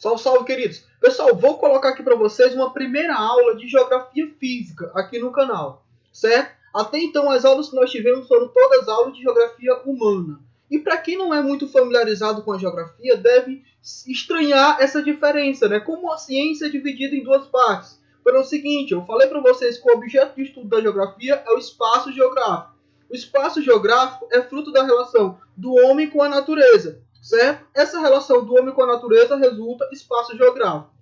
Salve, salve, queridos! Pessoal, vou colocar aqui para vocês uma primeira aula de Geografia Física aqui no canal, certo? Até então, as aulas que nós tivemos foram todas aulas de Geografia Humana. E para quem não é muito familiarizado com a Geografia, deve estranhar essa diferença, né? Como a ciência é dividida em duas partes. Pelo seguinte, eu falei para vocês que o objeto de estudo da Geografia é o espaço geográfico. O espaço geográfico é fruto da relação do homem com a natureza, certo? Essa relação do homem com a natureza resulta espaço geográfico.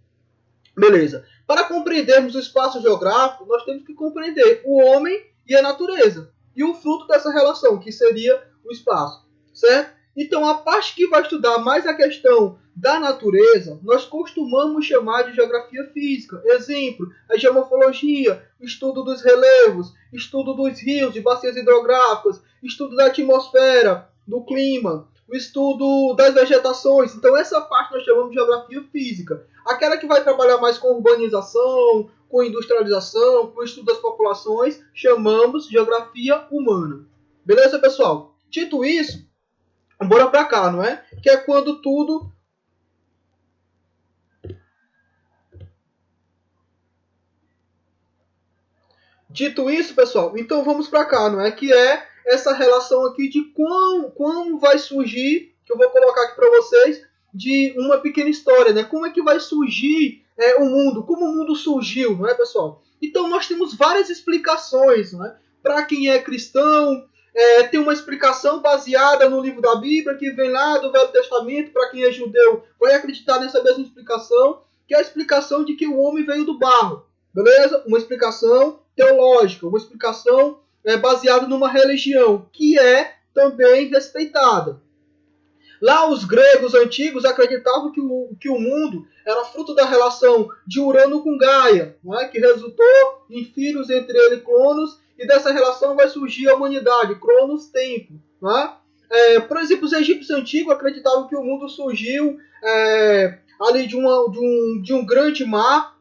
Beleza. Para compreendermos o espaço geográfico, nós temos que compreender o homem e a natureza. E o fruto dessa relação, que seria o espaço, certo? Então, a parte que vai estudar mais a questão da natureza, nós costumamos chamar de geografia física. Exemplo, a geomorfologia, estudo dos relevos, estudo dos rios, de bacias hidrográficas, estudo da atmosfera, do clima, o estudo das vegetações. Então, essa parte nós chamamos de geografia física. Aquela que vai trabalhar mais com urbanização, com industrialização, com o estudo das populações, chamamos de geografia humana. Beleza, pessoal? Dito isso, bora pra cá, não é? Que é quando tudo... Dito isso, pessoal, então vamos pra cá, não é? Que é essa relação aqui de como vai surgir, que eu vou colocar aqui para vocês, de uma pequena história, né? Como é que vai surgir o mundo, como o mundo surgiu, não é, pessoal? Então nós temos várias explicações, não é? Para quem é cristão, tem uma explicação baseada no livro da Bíblia, que vem lá do Velho Testamento. Para quem é judeu, vai acreditar nessa mesma explicação, que é a explicação de que o homem veio do barro, beleza? Uma explicação teológica, uma explicação baseada numa religião, que é também respeitada. Lá os gregos antigos acreditavam que o mundo era fruto da relação de Urano com Gaia, não é? Que resultou em filhos, entre eles Cronos, e dessa relação vai surgir a humanidade, Cronos, tempo. Não é? Por exemplo, os egípcios antigos acreditavam que o mundo surgiu ali de um grande mar,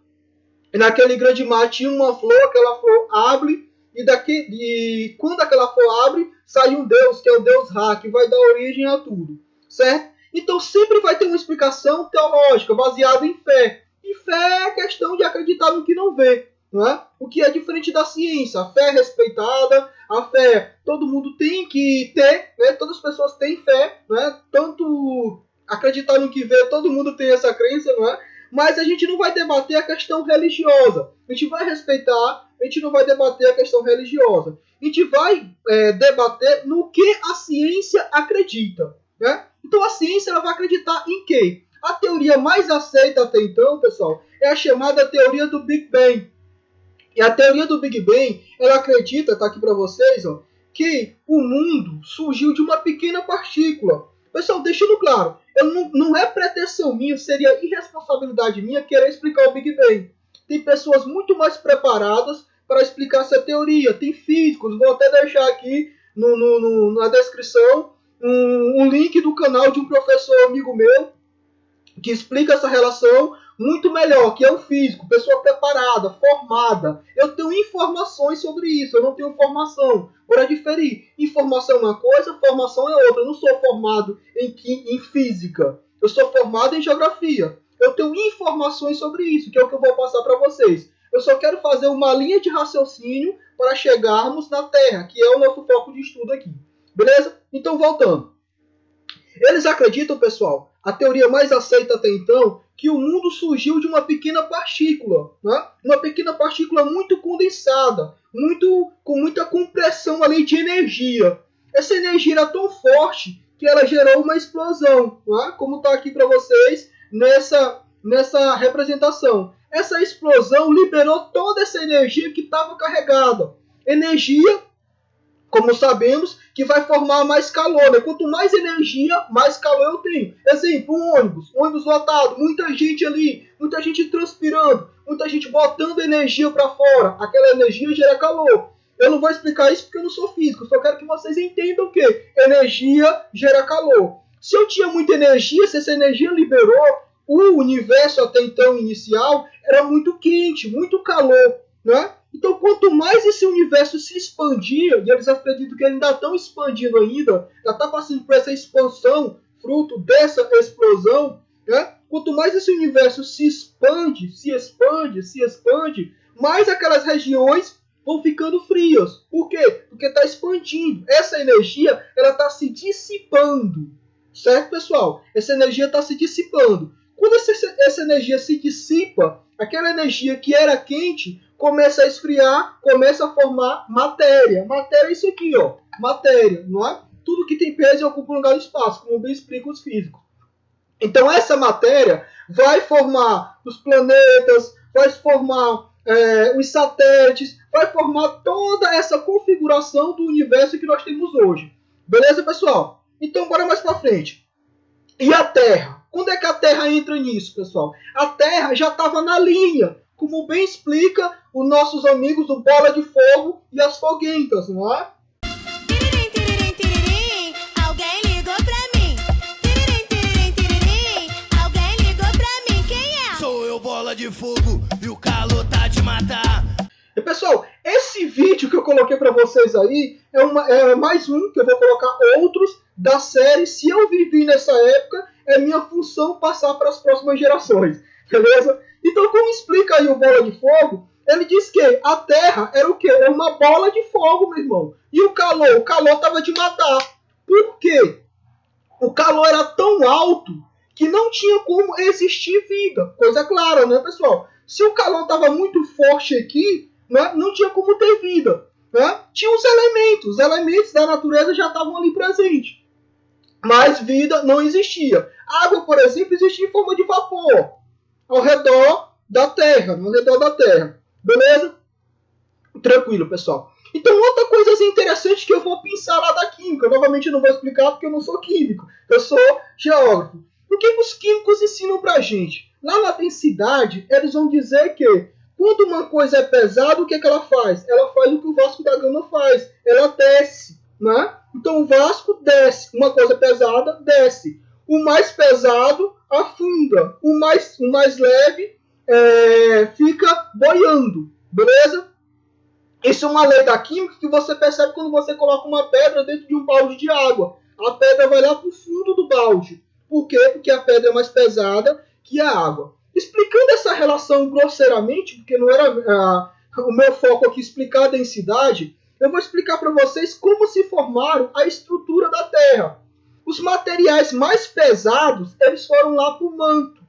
e naquele grande mar tinha uma flor, aquela flor abre, e quando aquela flor abre, sai um Deus, que é o Deus Ra, que vai dar origem a tudo. Certo? Então sempre vai ter uma explicação teológica baseada em fé. E fé é a questão de acreditar no que não vê. Não é? O que é diferente da ciência. A fé é respeitada, a fé todo mundo tem que ter, né? Todas as pessoas têm fé, né? Tanto acreditar no que vê, todo mundo tem essa crença, não é? Mas a gente não vai debater a questão religiosa. A gente vai respeitar, a gente não vai debater a questão religiosa. A gente vai debater no que a ciência acredita. Né? Então a ciência ela vai acreditar em quê? A teoria mais aceita até então, pessoal, é a chamada teoria do Big Bang. E a teoria do Big Bang, ela acredita, tá aqui para vocês, ó, que o mundo surgiu de uma pequena partícula. Pessoal, deixando claro, não é pretensão minha, seria irresponsabilidade minha querer explicar o Big Bang. Tem pessoas muito mais preparadas para explicar essa teoria. Tem físicos, vou até deixar aqui na descrição um link do canal de um professor amigo meu que explica essa relação muito melhor, que é um físico, pessoa preparada, formada. Eu tenho informações sobre isso, eu não tenho formação. Para diferir, informação é uma coisa, formação é outra. Eu não sou formado em física, eu sou formado em geografia. Eu tenho informações sobre isso, que é o que eu vou passar para vocês. Eu só quero fazer uma linha de raciocínio para chegarmos na Terra, que é o nosso foco de estudo aqui. Beleza? Então, voltando. Eles acreditam, pessoal, a teoria mais aceita até então, que o mundo surgiu de uma pequena partícula. Né? Uma pequena partícula muito condensada, com muita compressão ali de energia. Essa energia era tão forte que ela gerou uma explosão, né? Como está aqui para vocês nessa representação. Essa explosão liberou toda essa energia que estava carregada. Energia, como sabemos, que vai formar mais calor. Né? Quanto mais energia, mais calor eu tenho. Exemplo, um ônibus lotado, muita gente ali, muita gente transpirando, muita gente botando energia para fora. Aquela energia gera calor. Eu não vou explicar isso porque eu não sou físico, só quero que vocês entendam que energia gera calor. Se eu tinha muita energia, se essa energia liberou, o universo até então inicial era muito quente, muito calor, né? Então, quanto mais esse universo se expandia, e eles acreditam que ele ainda estão expandindo ainda, já está passando por essa expansão, fruto dessa explosão, né? quanto mais esse universo se expande, mais aquelas regiões vão ficando frias. Por quê? Porque está expandindo. Essa energia ela está se dissipando. Certo, pessoal? Essa energia está se dissipando. Quando essa energia se dissipa, aquela energia que era quente começa a esfriar, começa a formar matéria. Matéria é isso aqui, ó. Matéria, não é? Tudo que tem peso e ocupa um lugar no espaço, como bem explicam os físicos. Então essa matéria vai formar os planetas, vai formar os satélites, vai formar toda essa configuração do universo que nós temos hoje. Beleza, pessoal? Então bora mais para frente. E a Terra? Quando é que a Terra entra nisso, pessoal? A Terra já estava na linha, como bem explica os nossos amigos do Bola de Fogo e as Foguentas, não é? Bola de fogo e o calor tá de matar. E pessoal, esse vídeo que eu coloquei para vocês aí é mais um, que eu vou colocar outros da série. Se eu vivi nessa época, é minha função passar para as próximas gerações, beleza? Então, como explica aí o Bola de Fogo, ele diz que a Terra era o quê? Era uma bola de fogo, meu irmão. E o calor tava de matar. Por quê? O calor era tão alto que não tinha como existir vida. Coisa clara, né, pessoal? Se o calor estava muito forte aqui, né, não tinha como ter vida. Né? Tinha os elementos da natureza já estavam ali presentes. Mas vida não existia. A água, por exemplo, existia em forma de vapor ao redor da Terra. Beleza? Tranquilo, pessoal. Então, outra coisa interessante que eu vou pensar lá da química. Novamente, eu não vou explicar porque eu não sou químico. Eu sou geógrafo. O que os químicos ensinam pra gente? Lá na densidade, eles vão dizer que quando uma coisa é pesada, o que ela faz? Ela faz o que o Vasco da Gama faz. Ela desce, né? Então o Vasco desce. Uma coisa pesada, desce. O mais pesado afunda. O mais leve fica boiando. Beleza? Isso é uma lei da química que você percebe quando você coloca uma pedra dentro de um balde de água. A pedra vai lá pro fundo do balde. Por quê? Porque a pedra é mais pesada que a água. Explicando essa relação grosseiramente, porque não era o meu foco aqui explicar a densidade, eu vou explicar para vocês como se formaram a estrutura da Terra. Os materiais mais pesados, eles foram lá para o manto.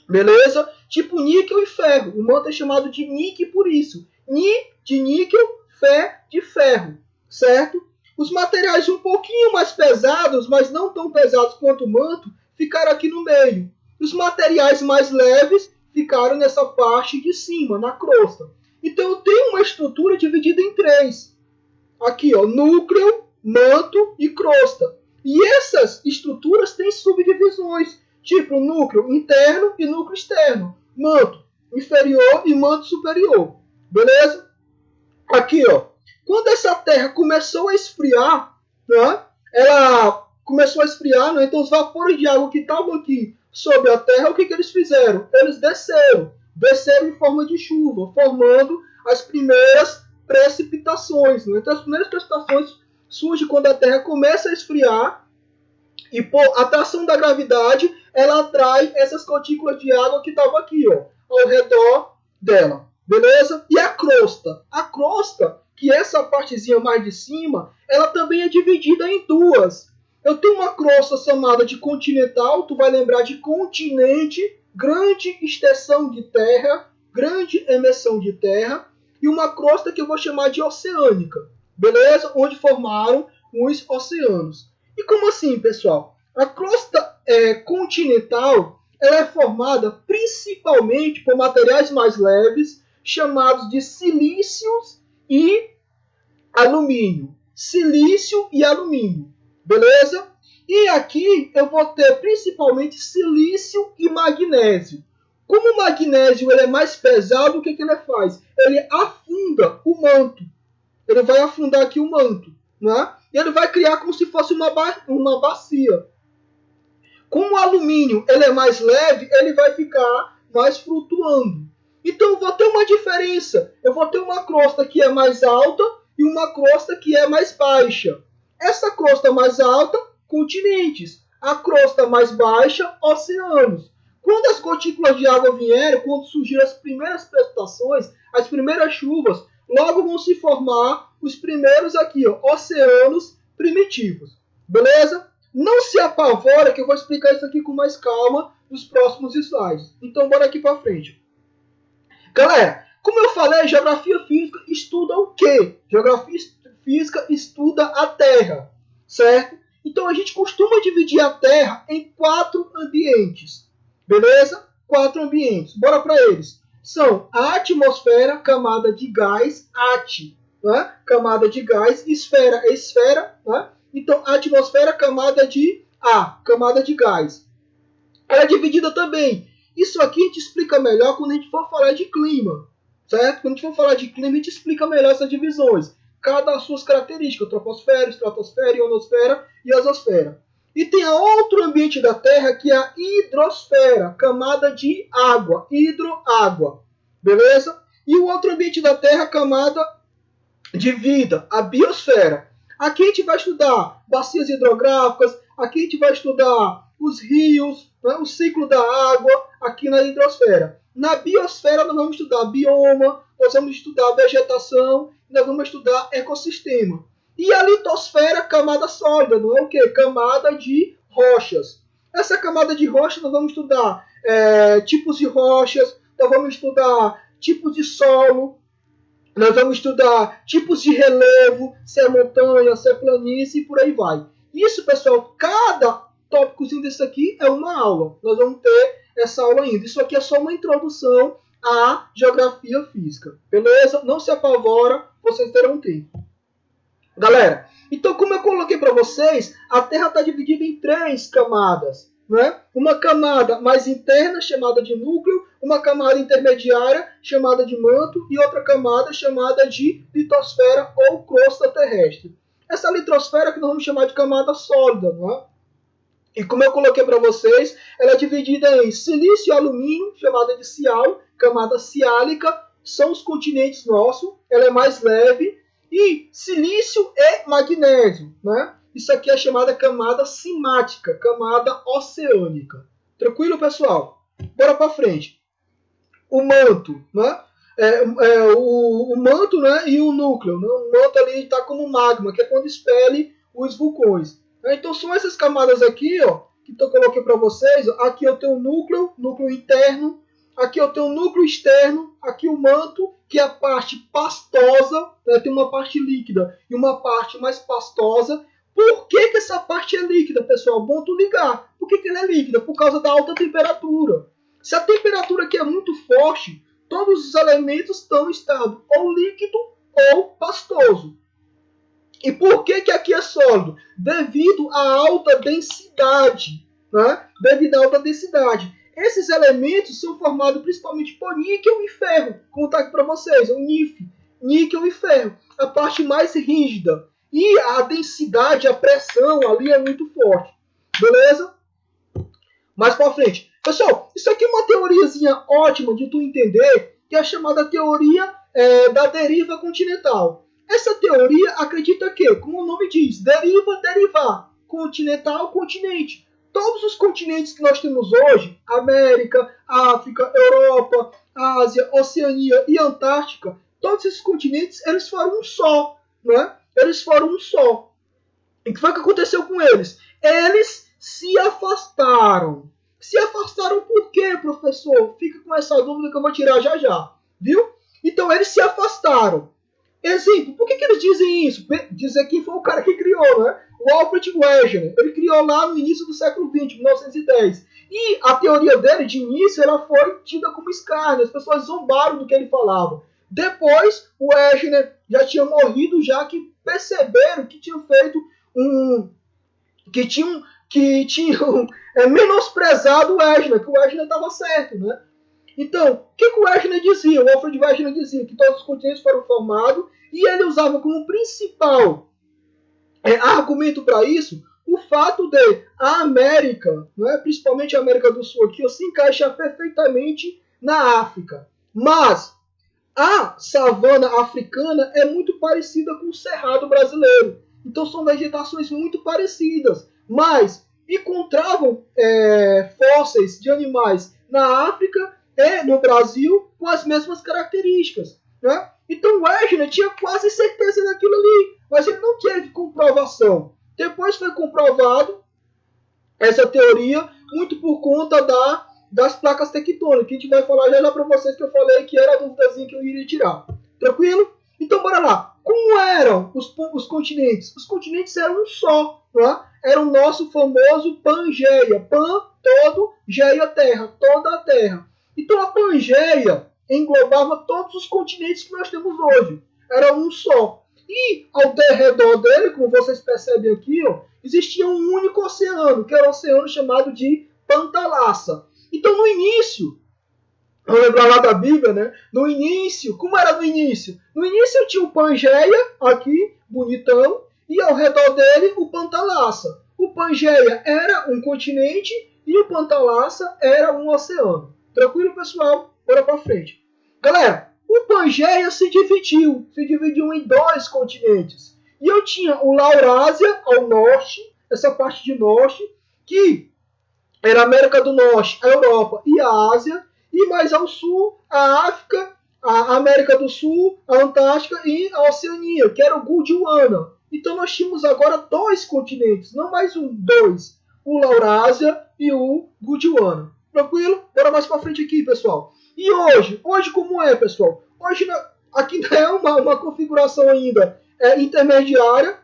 Beleza? Tipo níquel e ferro. O manto é chamado de níquel por isso. Ni de níquel, Fé de ferro. Certo? Os materiais um pouquinho mais pesados, mas não tão pesados quanto o manto, ficaram aqui no meio. Os materiais mais leves ficaram nessa parte de cima, na crosta. Então eu tenho uma estrutura dividida em três. Aqui, ó, núcleo, manto e crosta. E essas estruturas têm subdivisões, tipo núcleo interno e núcleo externo. Manto inferior e manto superior. Beleza? Aqui, ó. Quando essa Terra começou a esfriar, né, ela começou a esfriar, né, então os vapores de água que estavam aqui sobre a Terra, o que eles fizeram? Eles desceram em forma de chuva, formando as primeiras precipitações. Né? Então as primeiras precipitações surgem quando a Terra começa a esfriar e por atração da gravidade, ela atrai essas gotículas de água que estavam aqui, ó, ao redor dela. Beleza? E a crosta? A crosta, que é essa partezinha mais de cima, ela também é dividida em duas. Eu tenho uma crosta chamada de continental, tu vai lembrar de continente, grande extensão de terra, grande emissão de terra, e uma crosta que eu vou chamar de oceânica. Beleza? Onde formaram os oceanos. E como assim, pessoal? A crosta continental, ela é formada principalmente por materiais mais leves, chamados de silícios e alumínio. Silício e alumínio. Beleza? E aqui eu vou ter principalmente silício e magnésio. Como o magnésio ele é mais pesado, o que ele faz? Ele afunda o manto. Ele vai afundar aqui o manto. Né? E ele vai criar como se fosse uma bacia. Como o alumínio ele é mais leve, ele vai ficar mais flutuando. Então eu vou ter uma diferença. Eu vou ter uma crosta que é mais alta e uma crosta que é mais baixa. Essa crosta mais alta, continentes. A crosta mais baixa, oceanos. Quando as gotículas de água vierem, quando surgirem as primeiras precipitações, as primeiras chuvas, logo vão se formar os primeiros aqui, ó, oceanos primitivos. Beleza? Não se apavora que eu vou explicar isso aqui com mais calma nos próximos slides. Então, bora aqui para frente. Galera, como eu falei, geografia física estuda o quê? Geografia física estuda a Terra, certo? Então, a gente costuma dividir a Terra em 4 ambientes. Beleza? 4 ambientes. Bora para eles. São a atmosfera, camada de gás, AT, né? Camada de gás, esfera é esfera, né? Então, a atmosfera, camada de ar, camada de gás. Ela é dividida também. Isso aqui a gente explica melhor quando a gente for falar de clima, certo? Quando a gente for falar de clima, a gente explica melhor essas divisões. Cada as suas características, troposfera, estratosfera, ionosfera e exosfera. E tem outro ambiente da Terra que é a hidrosfera, camada de água, hidroágua, beleza? E o outro ambiente da Terra, camada de vida, a biosfera. Aqui a gente vai estudar bacias hidrográficas, aqui a gente vai estudar os rios, né, o ciclo da água, aqui na hidrosfera. Na biosfera nós vamos estudar bioma, nós vamos estudar vegetação, nós vamos estudar ecossistema. E a litosfera, camada sólida, não é o quê? Camada de rochas. Essa camada de rochas nós vamos estudar tipos de rochas, nós vamos estudar tipos de solo, nós vamos estudar tipos de relevo, se é montanha, se é planície e por aí vai. Isso, pessoal, cada tópicozinho desse aqui é uma aula. Nós vamos ter essa aula ainda. Isso aqui é só uma introdução à geografia física. Beleza? Não se apavora, vocês terão tempo. Galera, então como eu coloquei para vocês, a Terra está dividida em 3 camadas. Né? Uma camada mais interna, chamada de núcleo, uma camada intermediária, chamada de manto, e outra camada chamada de litosfera ou crosta terrestre. Essa litosfera que nós vamos chamar de camada sólida. Não é? E como eu coloquei para vocês, ela é dividida em silício e alumínio, chamada de cial, camada ciálica, são os continentes nossos, ela é mais leve, e silício e magnésio, né? Isso aqui é chamada camada cimática, camada oceânica. Tranquilo, pessoal? Bora para frente. O manto, né? O manto, né? E o núcleo. Né? O manto ali está como magma, que é quando expele os vulcões. Então são essas camadas aqui, ó, que eu coloquei para vocês. Ó. Aqui eu tenho o núcleo interno. Aqui eu tenho o núcleo externo. Aqui o manto, que é a parte pastosa. Né? Tem uma parte líquida e uma parte mais pastosa. Por que essa parte é líquida, pessoal? Bom tu ligar. Por que ela é líquida? Por causa da alta temperatura. Se a temperatura aqui é muito forte, todos os elementos estão em estado ou líquido ou pastoso. E por que aqui é sólido? Devido à alta densidade. Né? Devido à alta densidade. Esses elementos são formados principalmente por níquel e ferro. Vou contar aqui para vocês, o NiF. Níquel e ferro. A parte mais rígida. E a densidade, a pressão ali é muito forte. Beleza? Mais para frente. Pessoal, isso aqui é uma teoriazinha ótima de tu entender, que é a chamada teoria da deriva continental. Essa teoria acredita que, como o nome diz, derivar, continental, continente. Todos os continentes que nós temos hoje, América, África, Europa, Ásia, Oceania e Antártica, todos esses continentes, eles foram um só, né? Eles foram um só. E o que foi que aconteceu com eles? Eles se afastaram. Se afastaram por quê, professor? Fica com essa dúvida que eu vou tirar já já. Viu? Então, eles se afastaram. Exemplo, por que eles dizem isso? Dizer que foi o cara que criou, né? O Alfred Wegener. Ele criou lá no início do século XX, 1910. E a teoria dele, de início, ela foi tida como escárnio. As pessoas zombaram do que ele falava. Depois, o Wegener já tinha morrido, já que perceberam que tinham feito que tinham menosprezado o Wegener, que o Wegener estava certo, né? Então, o que o Wegener dizia? O Alfred Wegener dizia que todos os continentes foram formados e ele usava como principal argumento para isso o fato de a América, né, principalmente a América do Sul, aqui, se encaixar perfeitamente na África. Mas a savana africana é muito parecida com o cerrado brasileiro. Então são vegetações muito parecidas. Mas encontravam fósseis de animais na África e no Brasil com as mesmas características. Né? Então Wegener tinha quase certeza daquilo ali, mas ele não teve comprovação. Depois foi comprovado essa teoria muito por conta das placas tectônicas, que a gente vai falar já para vocês, que eu falei que era a dúvidazinha que eu iria tirar. Tranquilo? Então bora lá. Como eram os continentes? Os continentes eram um só. Né? Era o nosso famoso Pangeia. Pan, todo, Geia, terra. Toda a terra. Então a Pangeia englobava todos os continentes que nós temos hoje. Era um só. E ao redor dele, como vocês percebem aqui, ó, existia um único oceano, que era o oceano chamado de Pantalassa. Então no início, vamos lembrar lá da Bíblia, né? No início, como era no início? No início tinha o Pangeia, aqui, bonitão, e ao redor dele o Pantalassa. O Pangeia era um continente e o Pantalassa era um oceano. Tranquilo, pessoal? Bora pra frente. Galera, o Pangeia se dividiu em 2 continentes. E eu tinha o Laurásia ao norte, essa parte de norte, que era a América do Norte, a Europa e a Ásia, e mais ao sul, a África, a América do Sul, a Antártica e a Oceania, que era o Gondwana. Então nós tínhamos agora 2 continentes, não mais 2, o Laurásia e o Gondwana. Tranquilo? Bora mais para frente aqui, pessoal. E hoje como é, pessoal? Hoje aqui é uma configuração ainda intermediária,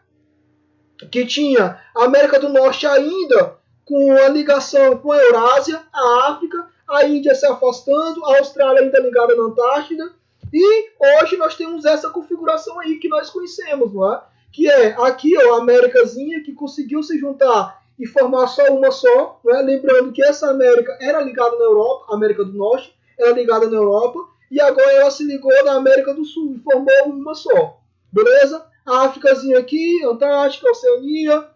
que tinha a América do Norte ainda com a ligação com a Eurásia, a África, a Índia se afastando, a Austrália ainda ligada na Antártida, e hoje nós temos essa configuração aí que nós conhecemos, não é? Que é aqui ó, a Américazinha que conseguiu se juntar e formar só uma só, não é? Lembrando que essa América era ligada na Europa, a América do Norte era ligada na Europa, e agora ela se ligou na América do Sul e formou uma só, beleza? A Áfricazinha aqui, Antártica, Oceania,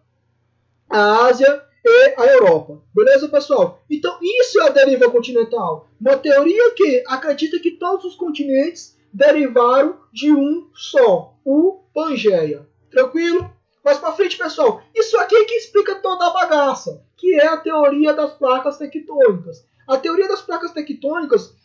a Ásia e a Europa. Beleza, pessoal? Então, isso é a deriva continental. Uma teoria que acredita que todos os continentes derivaram de um só, o Pangeia. Tranquilo? Mais pra frente, pessoal. Isso aqui é que explica toda a bagaça, que é a teoria das placas tectônicas. A teoria das placas tectônicas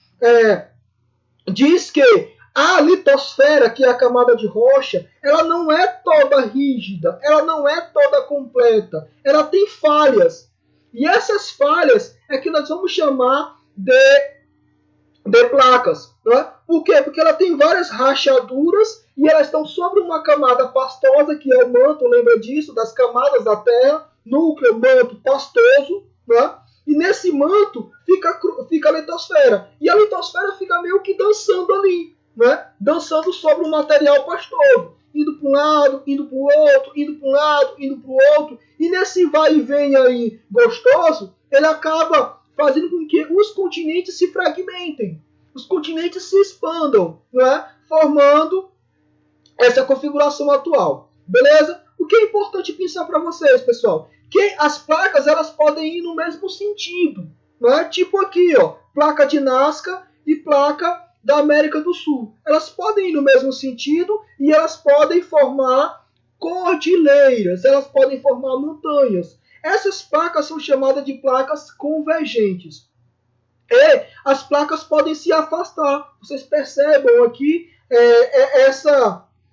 diz que a litosfera, que é a camada de rocha, ela não é toda rígida, ela não é toda completa, ela tem falhas. E essas falhas é que nós vamos chamar de placas. Né? Por quê? Porque ela tem várias rachaduras e elas estão sobre uma camada pastosa, que é o manto, lembra disso, das camadas da Terra, núcleo, manto, pastoso, né? E nesse manto fica a litosfera. E a litosfera fica meio que dançando ali. Né? Dançando sobre um material pastoso, indo para um lado, indo para o outro, indo para um lado, indo para o outro, e nesse vai e vem aí gostoso, ele acaba fazendo com que os continentes se fragmentem, os continentes se expandam, né? Formando essa configuração atual, beleza? O que é importante pensar para vocês, pessoal, que as placas elas podem ir no mesmo sentido, né? Tipo aqui, ó, placa de Nazca e placa da América do Sul. Elas podem ir no mesmo sentido e elas podem formar cordilheiras, elas podem formar montanhas. Essas placas são chamadas de placas convergentes. E as placas podem se afastar. Vocês percebam aqui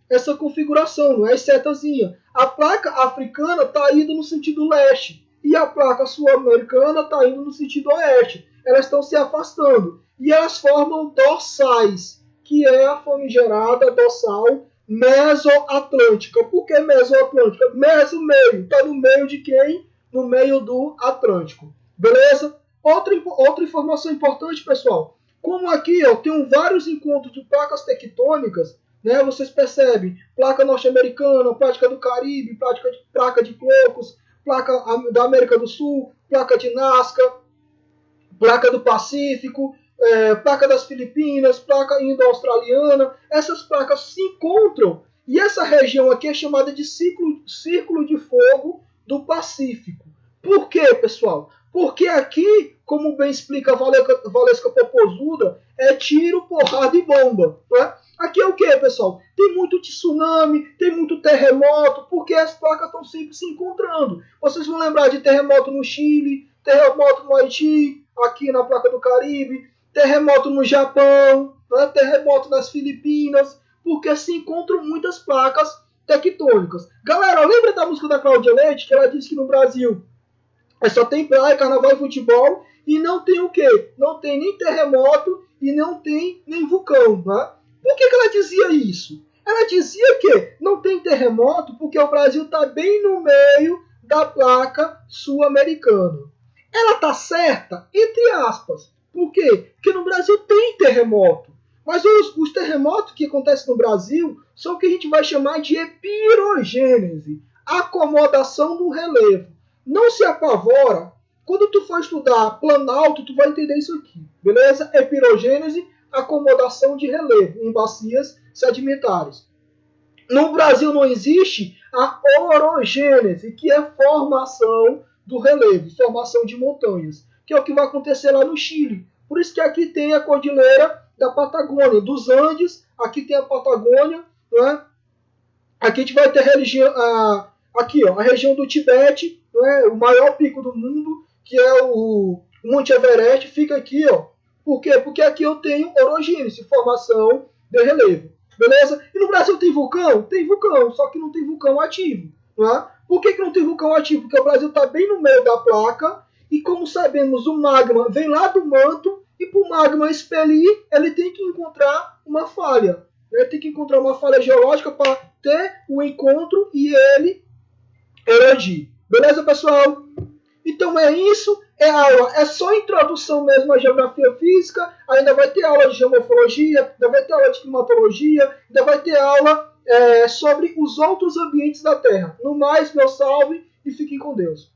essa configuração, não é? Setazinha. A placa africana está indo no sentido leste e a placa sul-americana está indo no sentido oeste. Elas estão se afastando e elas formam dorsais, que é a famigerada dorsal mesoatlântica. Por que mesoatlântica? Meso, meio. Está no meio de quem? No meio do Atlântico. Beleza? Outra informação importante, pessoal. Como aqui ó, tem vários encontros de placas tectônicas, né? Vocês percebem, placa norte-americana, placa do Caribe, placa de Cocos, placa da América do Sul, placa de Nazca, placa do Pacífico, placa das Filipinas, placa indo-australiana. Essas placas se encontram e essa região aqui é chamada de círculo de fogo do Pacífico. Por quê, pessoal? Porque aqui, como bem explica a Valesca Popozuda, é tiro, porrada e bomba. Né? Aqui é o que, pessoal? Tem muito tsunami, tem muito terremoto, porque as placas estão sempre se encontrando. Vocês vão lembrar de terremoto no Chile, terremoto no Haiti, aqui na placa do Caribe, terremoto no Japão, né? Terremoto nas Filipinas, porque se encontram muitas placas tectônicas. Galera, lembra da música da Cláudia Leite, que ela disse que no Brasil só tem praia, carnaval e futebol, e não tem o quê? Não tem nem terremoto e não tem nem vulcão, né? Por que ela dizia isso? Ela dizia que não tem terremoto porque o Brasil está bem no meio da placa sul-americana. Ela está certa, entre aspas. Por quê? Porque no Brasil tem terremoto. Mas os terremotos que acontecem no Brasil são o que a gente vai chamar de epirogênese, acomodação do relevo. Não se apavora. Quando tu for estudar Planalto, tu vai entender isso aqui. Beleza? Epirogênese, acomodação de relevo em bacias sedimentares. No Brasil não existe a orogênese, que é formação do relevo, formação de montanhas, que é o que vai acontecer lá no Chile. Por isso que aqui tem a cordilheira da Patagônia, dos Andes, aqui tem a Patagônia, né? Aqui a gente vai ter a região do Tibete, né? O maior pico do mundo, que é o Monte Everest, fica aqui, ó. Por quê? Porque aqui eu tenho orogênese, formação de relevo. Beleza? E no Brasil tem vulcão? Tem vulcão, só que não tem vulcão ativo. Né? Por que não tem vulcão ativo? Porque o Brasil está bem no meio da placa e, como sabemos, o magma vem lá do manto e para o magma expelir, ele tem que encontrar uma falha. Ele tem que encontrar uma falha geológica para ter o encontro e ele erigir. Beleza, pessoal? Então é isso, é aula, é só introdução mesmo à geografia física, ainda vai ter aula de geomorfologia, ainda vai ter aula de climatologia, ainda vai ter aula sobre os outros ambientes da Terra. No mais, meu salve e fiquem com Deus.